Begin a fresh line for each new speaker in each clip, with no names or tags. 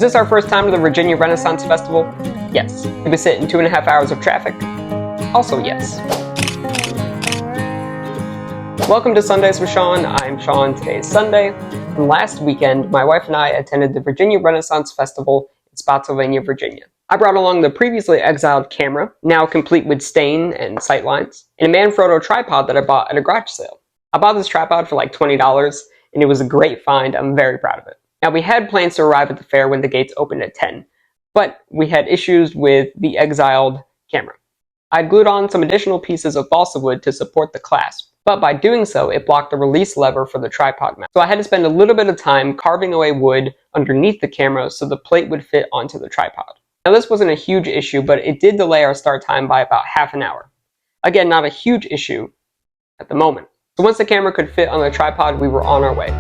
Is this our first time to the Virginia Renaissance Festival? Yes. Did we sit in 2.5 hours of traffic? Also yes. Welcome to Sundays with Sean. I'm Sean. Today is Sunday. And last weekend, my wife and I attended the Virginia Renaissance Festival in Spotsylvania, Virginia. I brought along the previously exiled camera, now complete with stain and sightlines, and a Manfrotto tripod that I bought at a garage sale. I bought this tripod for like $20, and it was a great find. I'm very proud of it. Now, we had plans to arrive at the fair when the gates opened at 10, but we had issues with the exiled camera. I glued on some additional pieces of balsa wood to support the clasp, but by doing so, it blocked the release lever for the tripod mount. So I had to spend a little bit of time carving away wood underneath the camera so the plate would fit onto the tripod. Now, this wasn't a huge issue, but it did delay our start time by about half an hour. Again, not a huge issue at the moment. So once the camera could fit on the tripod, we were on our way.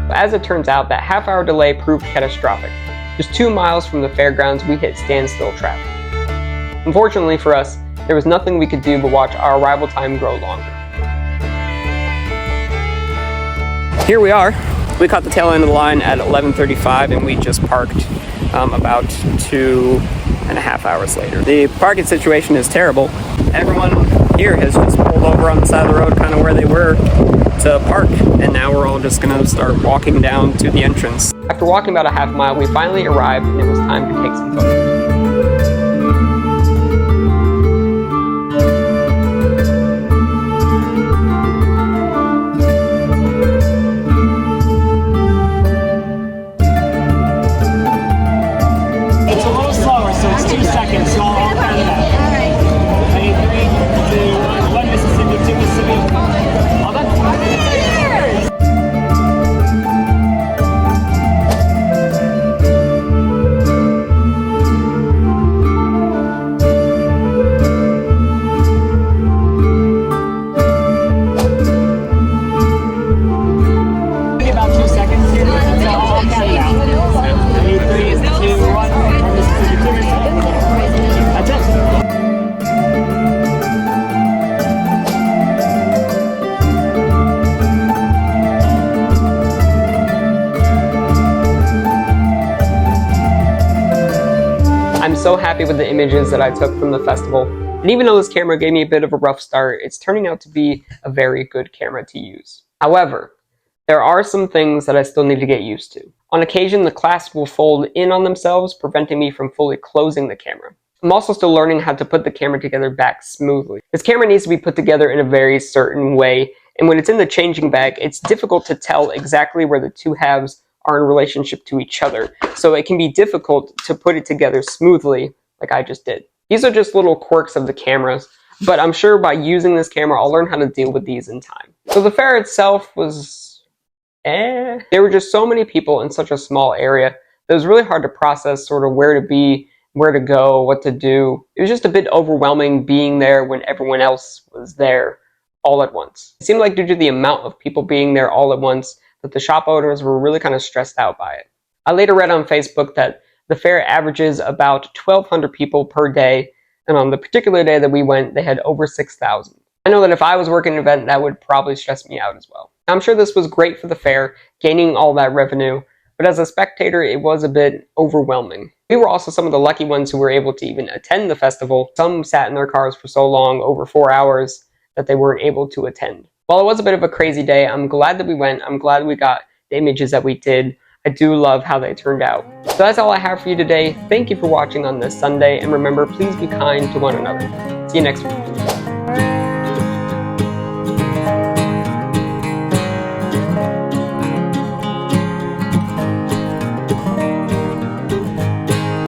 But as it turns out, that half-hour delay proved catastrophic. Just 2 miles from the fairgrounds, we hit standstill traffic. Unfortunately for us, there was nothing we could do but watch our arrival time grow longer. Here we are. We caught the tail end of the line at 11:35 and we just parked about 2.5 hours later. The parking situation is terrible. Everyone here has just pulled over on the side of the road kind of where they were to park, and now we're all just gonna start walking down to the entrance. After walking about a half mile, we finally arrived and it was time to take some photos. I'm so happy with the images that I took from the festival, and even though this camera gave me a bit of a rough start, it's turning out to be a very good camera to use. However, there are some things that I still need to get used to. On occasion, the clasps will fold in on themselves, preventing me from fully closing the camera. I'm also still learning how to put the camera together back smoothly. This camera needs to be put together in a very certain way, and when it's in the changing bag, it's difficult to tell exactly where the two halves are in relationship to each other, so it can be difficult to put it together smoothly like I just did. These are just little quirks of the cameras, but I'm sure by using this camera I'll learn how to deal with these in time. So the fair itself was There were just so many people in such a small area that it was really hard to process sort of where to be, where to go, what to do. It was just a bit overwhelming being there when everyone else was there all at once. It seemed like due to the amount of people being there all at once that the shop owners were really kind of stressed out by it. I later read on Facebook that the fair averages about 1,200 people per day, and on the particular day that we went, they had over 6,000. I know that if I was working an event, that would probably stress me out as well. I'm sure this was great for the fair, gaining all that revenue, but as a spectator, it was a bit overwhelming. We were also some of the lucky ones who were able to even attend the festival. Some sat in their cars for so long, over 4 hours, that they weren't able to attend. While it was a bit of a crazy day, I'm glad that we went. I'm glad we got the images that we did. I do love how they turned out. So that's all I have for you today. Thank you for watching on this Sunday, and remember, please be kind to one another. See you next week.